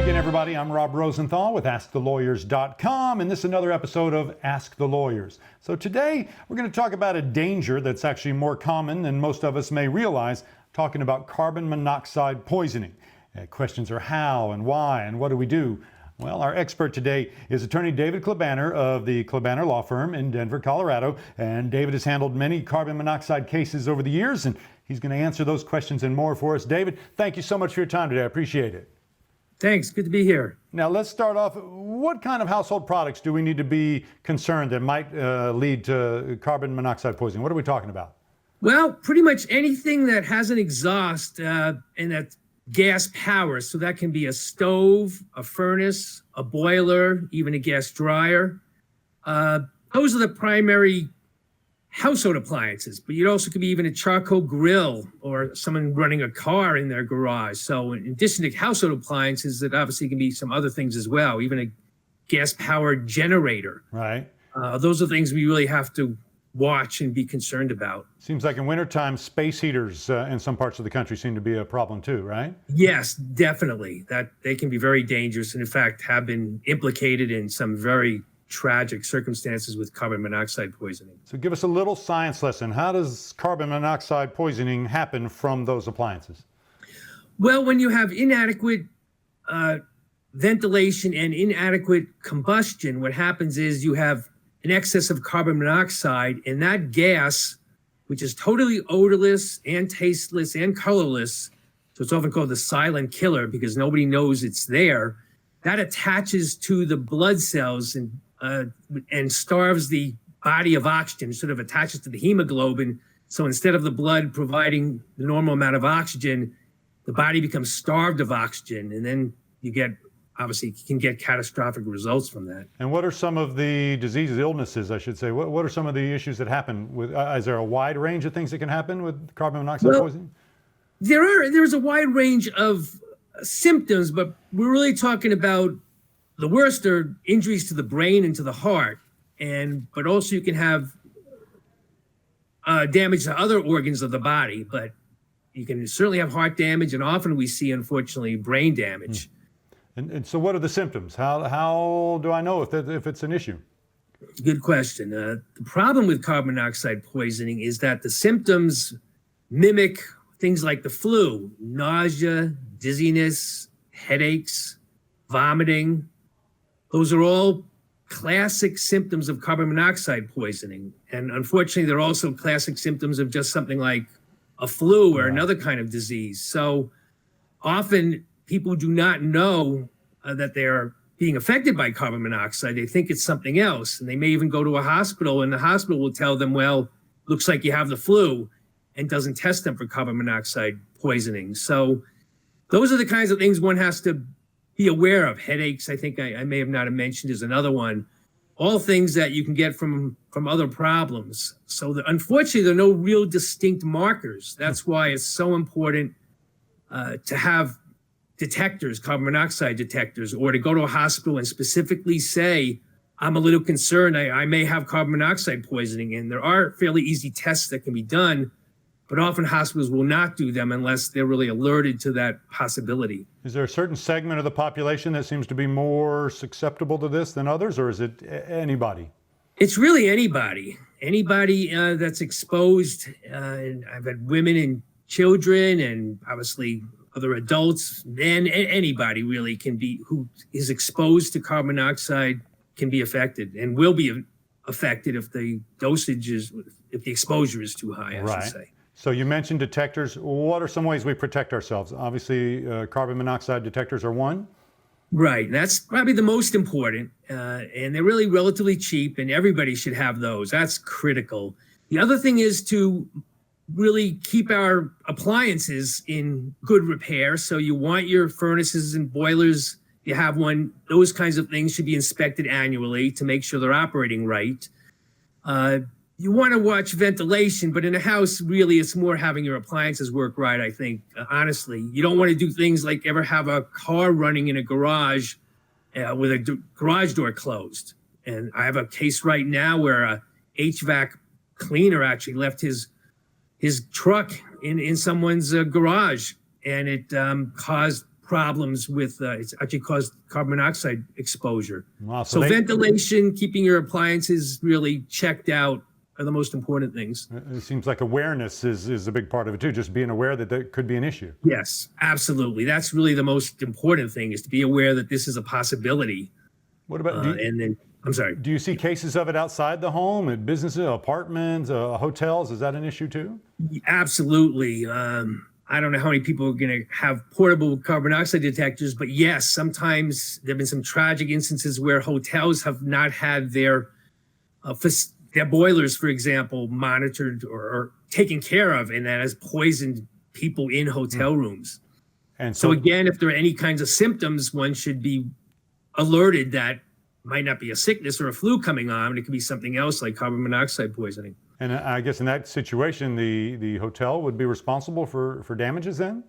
again, everybody. I'm Rob Rosenthal with AskTheLawyers.com, and this is another episode of Ask the Lawyers. So today, we're going to talk about a danger that's actually more common than most of us may realize, talking about carbon monoxide poisoning. Questions are how and why and what do we do? Well, our expert today is attorney David Klebanner of the Klebanner Law Firm in Denver, Colorado. And David has handled many carbon monoxide cases over the years, and he's going to answer those questions and more for us. David, thank you so much for your time today. I appreciate it. Thanks. Good to be here. Now, let's start off. What kind of household products do we need to be concerned that might lead to carbon monoxide poisoning? What are we talking about? Well, pretty much anything that has an exhaust and that's gas power. So that can be a stove, a furnace, a boiler, even a gas dryer. Those are the primary household appliances, but it also could be even a charcoal grill or someone running a car in their garage. So in addition to household appliances, that obviously can be some other things as well, even a gas-powered generator. Right. Those are things we really have to watch and be concerned about. Seems like in wintertime, space heaters in some parts of the country seem to be a problem too, right? Yes, definitely. That they can be very dangerous and in fact have been implicated in some very tragic circumstances with carbon monoxide poisoning. So give us a little science lesson. How does carbon monoxide poisoning happen from those appliances? Well, when you have inadequate ventilation and inadequate combustion, what happens is you have an excess of carbon monoxide, and that gas, which is totally odorless and tasteless and colorless, so it's often called the silent killer because nobody knows it's there, that attaches to the blood cells and starves the body of oxygen, sort of attaches to the hemoglobin. So instead of the blood providing the normal amount of oxygen, the body becomes starved of oxygen, and then you get, obviously, you can get catastrophic results from that. And what are some of the diseases, illnesses, I should say? What are some of the issues that happen with, is there a wide range of things that can happen with carbon monoxide poisoning? There's a wide range of symptoms, but we're really talking about the worst are injuries to the brain and to the heart. But also you can have damage to other organs of the body, but you can certainly have heart damage, and often we see, unfortunately, brain damage. And so what are the symptoms? How do I know if it's an issue? Good question. The problem with carbon monoxide poisoning is that the symptoms mimic things like the flu: nausea, dizziness, headaches, vomiting. Those are all classic symptoms of carbon monoxide poisoning. And unfortunately, they're also classic symptoms of just something like a flu or another kind of disease. So often people do not know that they're being affected by carbon monoxide. They think it's something else. And they may even go to a hospital, and the hospital will tell them, well, looks like you have the flu, and doesn't test them for carbon monoxide poisoning. So those are the kinds of things one has to be aware of. Headaches, I think I may have not mentioned, is another one. All things that you can get from other problems. So unfortunately, there are no real distinct markers. That's why it's so important to have detectors, carbon monoxide detectors, or to go to a hospital and specifically say, I'm a little concerned, I may have carbon monoxide poisoning. And there are fairly easy tests that can be done, but often hospitals will not do them unless they're really alerted to that possibility. Is there a certain segment of the population that seems to be more susceptible to this than others, or is it anybody? It's really anybody. Anybody that's exposed. And I've had women and children, and obviously other adults, men, anybody really can be, who is exposed to carbon monoxide can be affected and will be affected if the dosage is, if the exposure is too high, I should say. So you mentioned detectors. What are some ways we protect ourselves? Obviously, carbon monoxide detectors are one. Right. And that's probably the most important. And they're really relatively cheap, and everybody should have those. That's critical. The other thing is to really keep our appliances in good repair. So you want your furnaces and boilers, you have one, those kinds of things should be inspected annually to make sure they're operating right. You want to watch ventilation, but in a house, really, it's more having your appliances work right, I think, honestly. You don't want to do things like ever have a car running in a garage with a garage door closed. And I have a case right now where a HVAC cleaner actually left his truck in someone's garage, and it caused problems with it's actually caused carbon monoxide exposure. Wow, So ventilation, keeping your appliances really checked out are the most important things. It seems like awareness is a big part of it too, just being aware that that could be an issue. Yes, absolutely. That's really the most important thing, is to be aware that this is a possibility. What about, I'm sorry. do you see cases of it outside the home, at businesses, apartments, hotels? Is that an issue too? Absolutely. I don't know how many people are going to have portable carbon monoxide detectors, but yes, sometimes there have been some tragic instances where hotels have not had their boilers, for example, monitored or taken care of, and that has poisoned people in hotel rooms. And so again, if there are any kinds of symptoms, one should be alerted that might not be a sickness or a flu coming on. It could be something else like carbon monoxide poisoning. And I guess in that situation, the hotel would be responsible for damages then?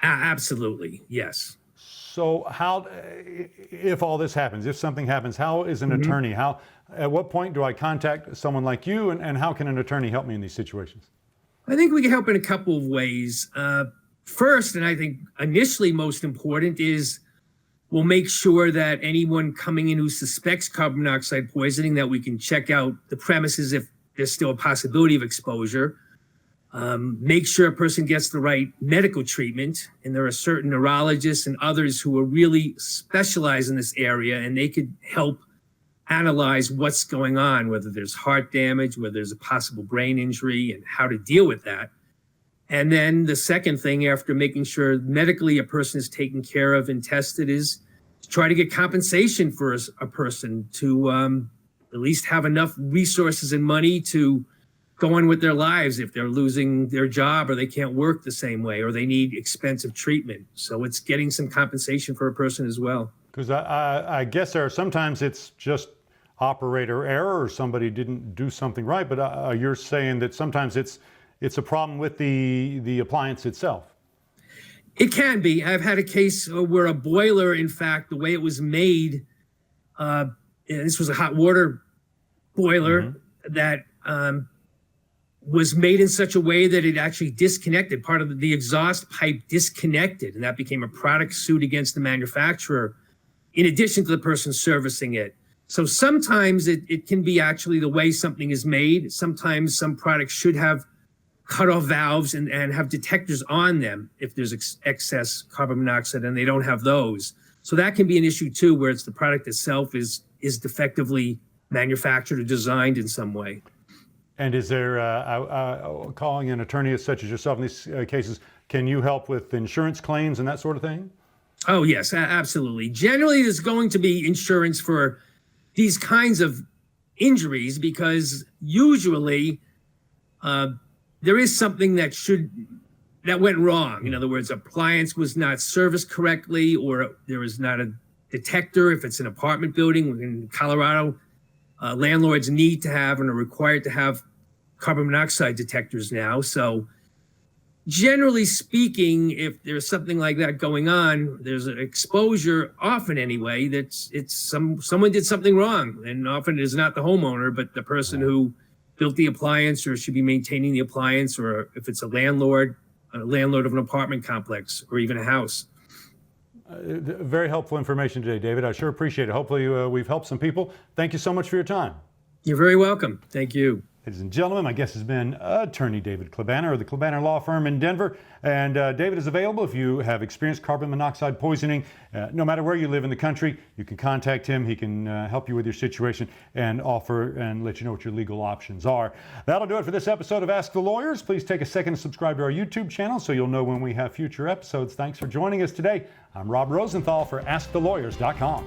Absolutely, yes. So how, if all this happens, if something happens, how is an attorney, at what point do I contact someone like you, and how can an attorney help me in these situations? I think we can help in a couple of ways. First, and I think initially most important, is we'll make sure that anyone coming in who suspects carbon monoxide poisoning, that we can check out the premises if there's still a possibility of exposure. Make sure a person gets the right medical treatment. And there are certain neurologists and others who are really specialized in this area, and they could help analyze what's going on, whether there's heart damage, whether there's a possible brain injury, and how to deal with that. And then the second thing, after making sure medically a person is taken care of and tested, is to try to get compensation for a person to at least have enough resources and money to go on with their lives if they're losing their job or they can't work the same way or they need expensive treatment. So it's getting some compensation for a person as well. Because I guess sometimes it's just operator error, or somebody didn't do something right, but you're saying that sometimes it's a problem with the appliance itself. It can be. I've had a case where a boiler, in fact, the way it was made, this was a hot water boiler that was made in such a way that it actually disconnected. Part of the exhaust pipe disconnected, and that became a product suit against the manufacturer, in addition to the person servicing it. So sometimes it can be actually the way something is made. Sometimes some products should have cutoff valves and have detectors on them if there's excess carbon monoxide, and they don't have those. So that can be an issue too, where it's the product itself is defectively manufactured or designed in some way. And is there, calling an attorney such as yourself in these cases, can you help with insurance claims and that sort of thing? Oh, yes, absolutely. Generally, there's going to be insurance for these kinds of injuries because usually there is something that went wrong. In other words, appliance was not serviced correctly, or there was not a detector. If it's an apartment building in Colorado, landlords need to have and are required to have carbon monoxide detectors now. So generally speaking, if there's something like that going on, there's an exposure, often anyway, someone did something wrong. And often it is not the homeowner, but the person who built the appliance or should be maintaining the appliance, or if it's a landlord of an apartment complex or even a house. Very helpful information today, David. I sure appreciate it. Hopefully we've helped some people. Thank you so much for your time. You're very welcome. Thank you. Ladies and gentlemen, my guest has been attorney David Klebanner of the Klebanner Law Firm in Denver. And David is available if you have experienced carbon monoxide poisoning. No matter where you live in the country, you can contact him. He can help you with your situation and offer and let you know what your legal options are. That'll do it for this episode of Ask the Lawyers. Please take a second to subscribe to our YouTube channel so you'll know when we have future episodes. Thanks for joining us today. I'm Rob Rosenthal for AskTheLawyers.com.